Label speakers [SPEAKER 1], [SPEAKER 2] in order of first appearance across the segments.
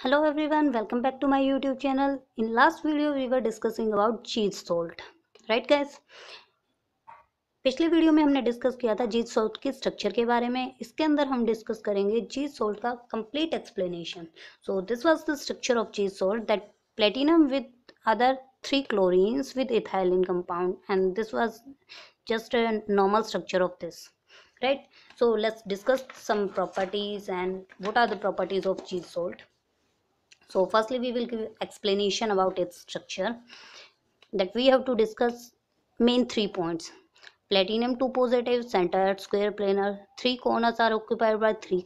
[SPEAKER 1] Hello everyone, welcome back to my YouTube channel. In last video we were discussing about cheese salt, right guys? पिछले video में हमने discuss किया था चीज salt के structure के बारे में. इसके अंदर हम डिस्कस करेंगे चीज सॉल्ट का complete explanation. So this was the structure of Zeise salt that platinum with other three chlorines with ethylene compound, and this was just a normal structure of this, right? So let's discuss some properties and what are the properties of cheese salt. So firstly we will give explanation about its structure, that we have to discuss main 3 points. Platinum 2 positive, centered, square planar, 3 corners are occupied by 3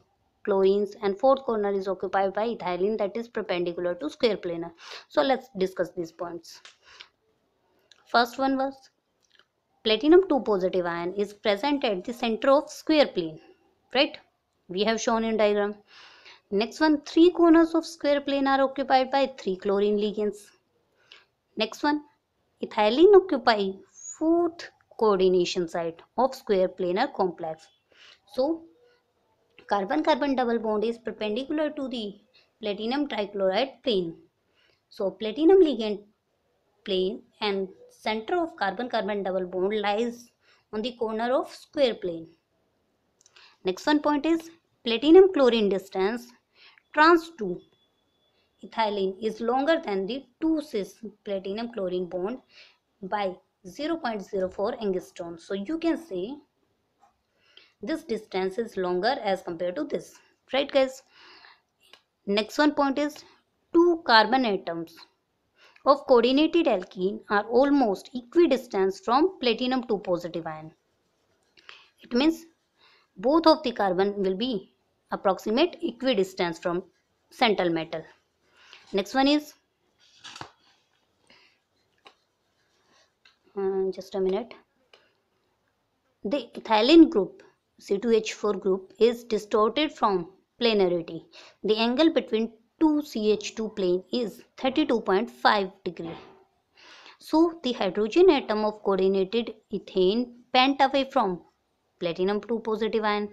[SPEAKER 1] chlorines and 4th corner is occupied by ethylene that is perpendicular to square planar. So let's discuss these points. First one was platinum 2 positive ion is present at the center of square plane, right? We have shown in diagram. Next one, 3 corners of square plane are occupied by 3 chlorine ligands. Next one, ethylene occupy 4th coordination site of square planar complex. So, carbon-carbon double bond is perpendicular to the platinum trichloride plane. So, platinum ligand plane and center of carbon-carbon double bond lies on the corner of square plane. Next one point is platinum chlorine distance trans 2 ethylene is longer than the 2 cis platinum chlorine bond by 0.04 angstrom. So you can say this distance is longer as compared to this, right guys? Next one point is two carbon atoms of coordinated alkene are almost equidistant from platinum 2 positive ion. It means both of the carbon will be approximate equidistance from central metal. Next one is just a minute. The ethylene group C2H4 group is distorted from planarity. The angle between two CH2 plane is 32.5 degree. So the hydrogen atom of coordinated ethane bent away from platinum 2 positive ion.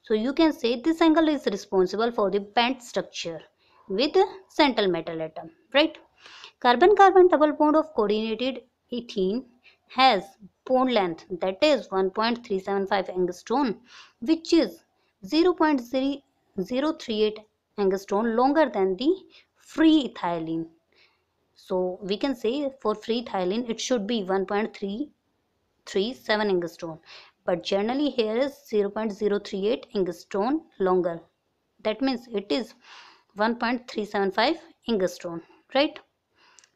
[SPEAKER 1] So you can say this angle is responsible for the bent structure with the central metal atom, right? Carbon-carbon double bond of coordinated ethene has bond length that is 1.375 angstrom, which is 0.038 angstrom longer than the free ethylene. So we can say for free ethylene it should be 1.337 angstrom, but generally here is 0.038 angstrom longer. That means it is 1.375 angstrom, right?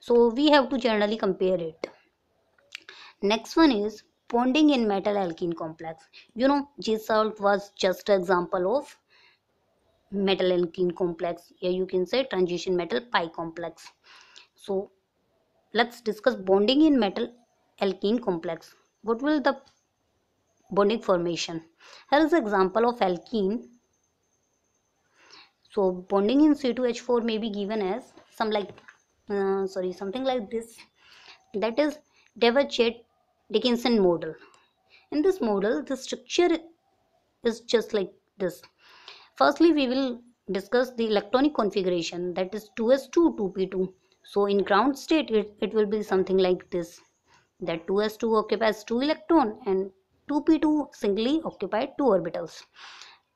[SPEAKER 1] So we have to generally compare it. Next one is bonding in metal alkene complex. You know, G salt was just an example of metal alkene complex. Here you can say transition metal pi complex. So let's discuss bonding in metal alkene complex. What will the bonding formation? Here is an example of alkene. So bonding in C2H4 may be given as something like this. That is Debye-Dickinson model. In this model, the structure is just like this. Firstly, we will discuss the electronic configuration, that is 2s2 2p2. So in ground state it will be something like this, that 2s2 occupies 2 electron and 2p2 singly occupied 2 orbitals.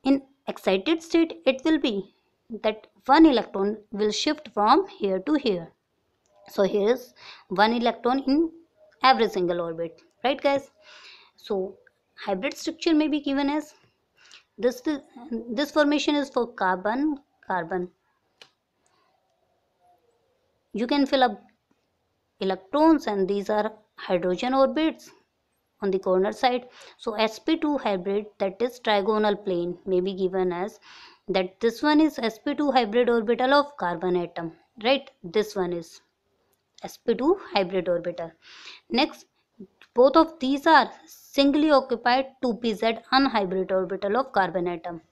[SPEAKER 1] In excited state it will be that one electron will shift from here to here. So here is one electron in every single orbit, right guys? So hybrid structure may be given as this formation is for carbon carbon. You can fill up electrons and these are hydrogen orbits on the corner side. So sp2 hybrid, that is trigonal plane, may be given as that this one is sp2 hybrid orbital of carbon atom, right? This one is sp2 hybrid orbital. Next, both of these are singly occupied 2pz unhybrid orbital of carbon atom,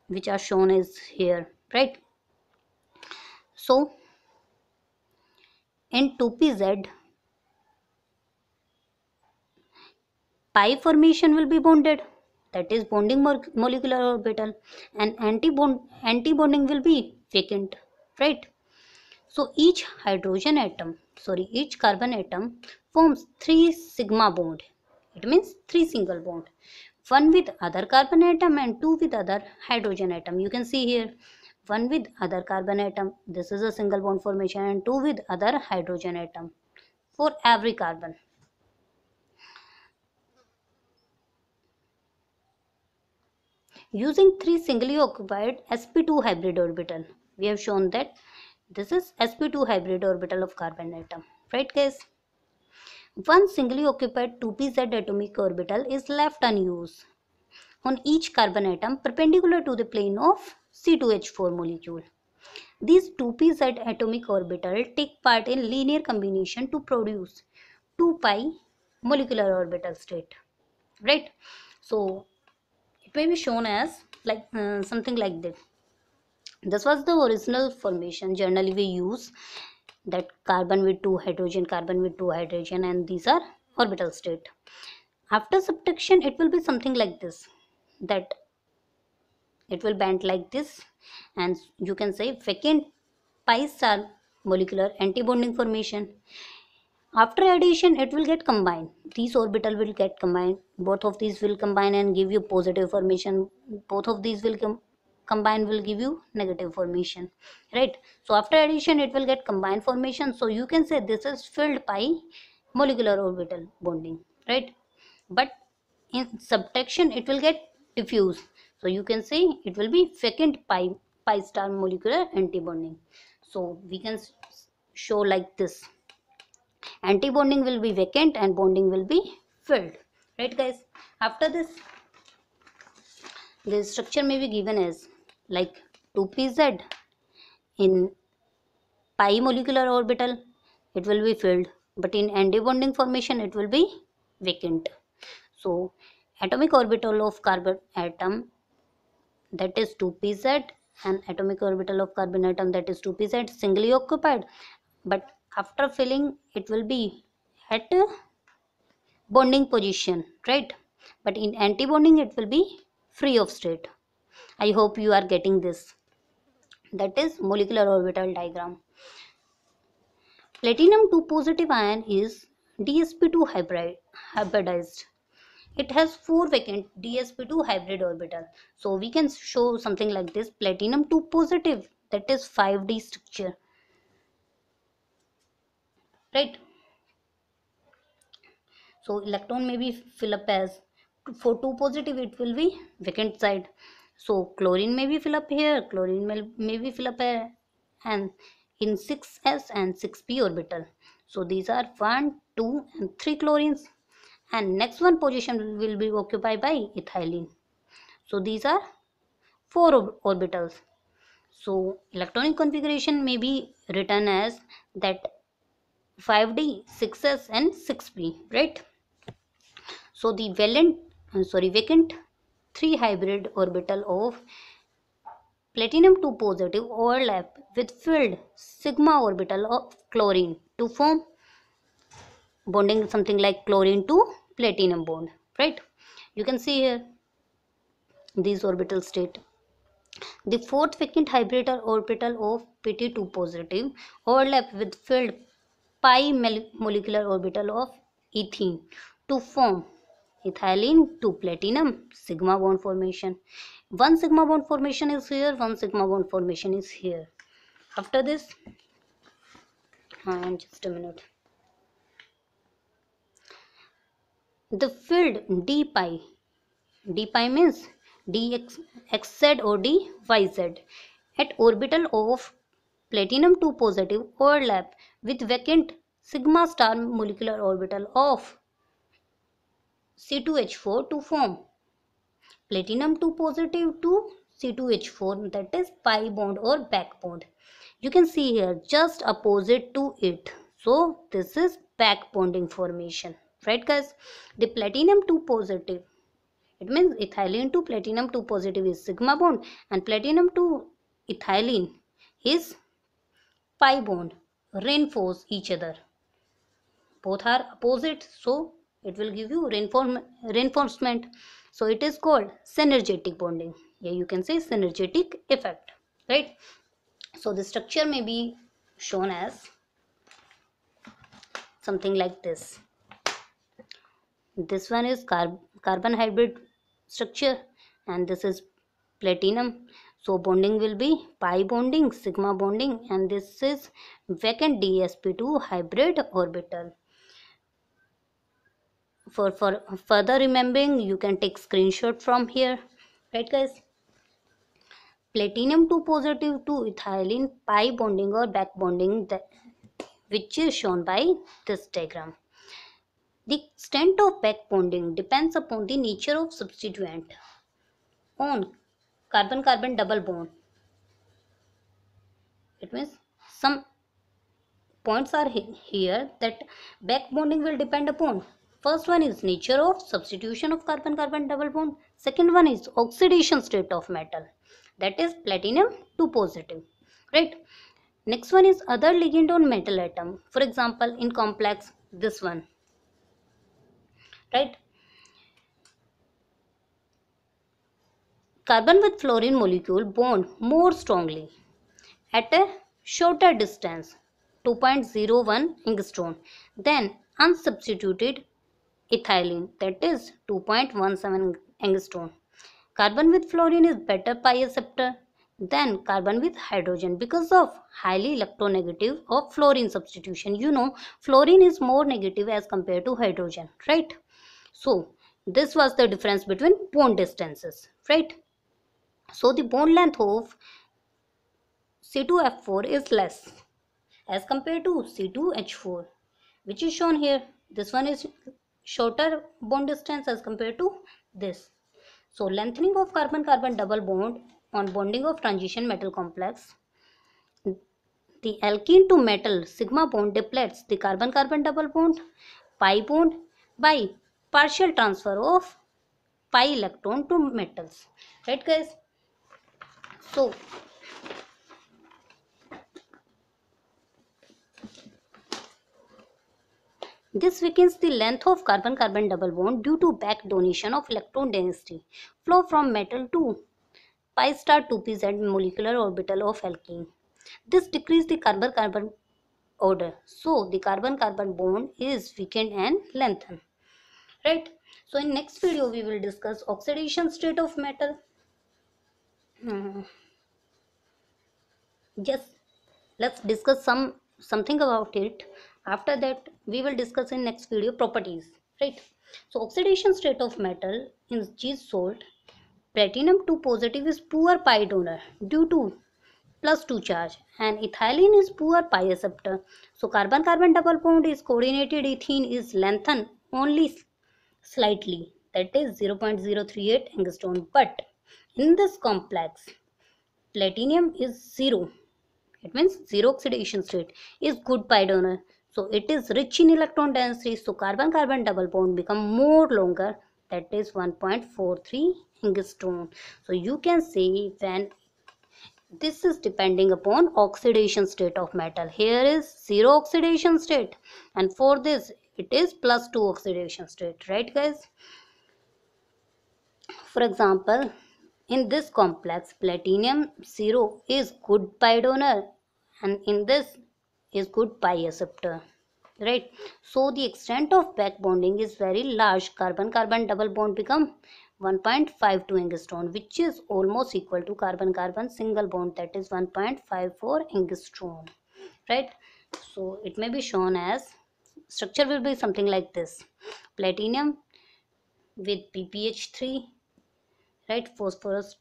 [SPEAKER 1] which are shown as here, right? So in 2pz, pi formation will be bonded, that is bonding molecular orbital, and anti-bonding will be vacant. right? So each each carbon atom forms 3 sigma bond. It means 3 single bond. One with other carbon atom and 2 with other hydrogen atom. You can see here, one with other carbon atom. This is a single bond formation, and 2 with other hydrogen atom for every carbon. Using 3 singly occupied sp2 hybrid orbital, we have shown that this is sp2 hybrid orbital of carbon atom, right guys? One singly occupied 2pz atomic orbital is left unused on each carbon atom perpendicular to the plane of C2H4 molecule. These 2pz atomic orbital take part in linear combination to produce 2pi molecular orbital state, right? So it may be shown as like something like this. This was the original formation. Generally we use that carbon with 2 hydrogen, carbon with 2 hydrogen, and these are orbital state. After subtraction it will be something like this, that it will bend like this, and you can say vacant pi star molecular antibonding formation. After addition it will get combined, these orbital will get combined, both of these will combine and give you positive formation, both of these will combine will give you negative formation, right? So after addition it will get combined formation, so you can say this is filled pi molecular orbital bonding, right? But in subtraction it will get diffuse, so you can say it will be vacant pi star molecular antibonding. So we can show like this, antibonding will be vacant and bonding will be filled, right guys? After this, the structure may be given as like 2pz in pi molecular orbital, it will be filled, but in antibonding formation it will be vacant. So atomic orbital of carbon atom, that is 2pz, and atomic orbital of carbon atom, that is 2pz, singly occupied, but after filling it will be at bonding position, right? But in antibonding it will be free of state. I hope you are getting this. That is molecular orbital diagram. Platinum 2 positive ion is dsp2 hybridized. It has 4 vacant dsp2 hybrid orbital. So we can show something like this, platinum 2 positive, that is 5d structure, right? So electron may be fill up as, for 2 positive it will be vacant side. So chlorine may be fill up here, chlorine may be fill up here, and in 6s and 6p orbital. So these are 1, 2 and 3 chlorines, and next one position will be occupied by ethylene. So these are 4 orbitals. So electronic configuration may be written as that 5d, 6s and 6p, right? So the vacant 3 hybrid orbital of platinum 2 positive overlap with filled sigma orbital of chlorine to form bonding something like chlorine to platinum bond, right? You can see here these orbital state. The fourth vacant hybrid orbital of Pt2 positive overlap with filled pi molecular orbital of ethene to form ethylene to platinum sigma bond formation. One sigma bond formation is here, one sigma bond formation is here. After this, just a minute. The filled d pi means dxz or dyz at orbital of platinum 2 positive overlap with vacant sigma star molecular orbital of C2H4 to form platinum 2 positive to C2H4, that is pi bond or back bond. You can see here just opposite to it. So this is back bonding formation, right guys? The platinum 2 positive, it means ethylene to platinum 2 positive is sigma bond, and platinum to ethylene is pi bond, reinforce each other. Both are opposite, so it will give you reinforcement. So it is called synergetic bonding. Yeah, you can say synergetic effect, right? So the structure may be shown as something like this. This one is carbon hybrid structure, and this is platinum. So bonding will be pi bonding, sigma bonding, and this is vacant dsp2 hybrid orbital. For further remembering, you can take screenshot from here, right guys? Platinum 2 positive to ethylene pi bonding or back bonding, which is shown by this diagram. The extent of back bonding depends upon the nature of substituent on carbon-carbon double bond. It means some points are here that back bonding will depend upon. First one is nature of substitution of carbon-carbon double bond. Second one is oxidation state of metal, that is platinum 2 positive, right? Next one is other ligand on metal atom. For example, in complex, this one, right? Carbon with fluorine molecule bond more strongly at a shorter distance, 2.01 angstrom, than unsubstituted ethylene, that is 2.17 angstrom. Carbon with fluorine is better pi acceptor than carbon with hydrogen because of highly electronegative of fluorine substitution. You know, fluorine is more negative as compared to hydrogen, right? So this was the difference between bond distances, right? So the bond length of C2F4 is less as compared to C2H4, which is shown here. This one is shorter bond distance as compared to this. So lengthening of carbon-carbon double bond on bonding of transition metal complex, the alkene to metal sigma bond depletes the carbon-carbon double bond pi bond by partial transfer of pi electron to metals, right guys? So this weakens the length of carbon-carbon double bond due to back donation of electron density flow from metal to pi star 2pz molecular orbital of alkene. This decreases the carbon-carbon order, so the carbon-carbon bond is weakened and lengthened, right? So in next video we will discuss oxidation state of metal. Just let's discuss something about it. After that we will discuss in next video properties, right? So oxidation state of metal in Gies salt, platinum 2 positive is poor pi donor due to +2 charge, and ethylene is poor pi acceptor. So carbon carbon double bond is coordinated ethene is lengthened only slightly, that is 0.038 angstrom, but in this complex platinum is 0. It means zero oxidation state is good pi donor, so it is rich in electron density, so carbon carbon double bond become more longer, that is 1.43 angstrom. So you can say when this is depending upon oxidation state of metal. Here is 0 oxidation state, and for this it is +2 oxidation state, right guys? For example, in this complex platinum 0 is good pi donor and in this is good pi acceptor, right? So the extent of back bonding is very large. Carbon carbon double bond become 1.52 angstrom, which is almost equal to carbon carbon single bond, that is 1.54 angstrom, right? So it may be shown as structure will be something like this: platinum with pph3, right, phosphorus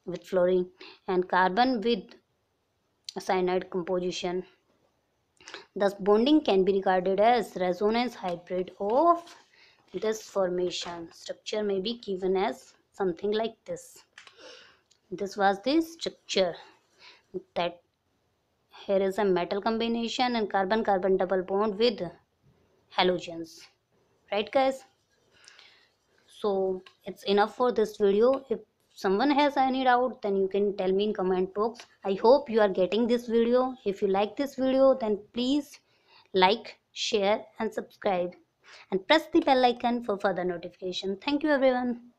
[SPEAKER 1] with fluorine, and carbon with cyanide composition. Thus bonding can be regarded as resonance hybrid of this formation. Structure may be given as something like this. This was the structure, that here is a metal combination and carbon carbon double bond with halogens, right guys? So it's enough for this video. If someone has any doubt, then you can tell me in comment box. I hope you are getting this video. If you like this video, then please like, share and subscribe, and press the bell icon for further notification. Thank you everyone.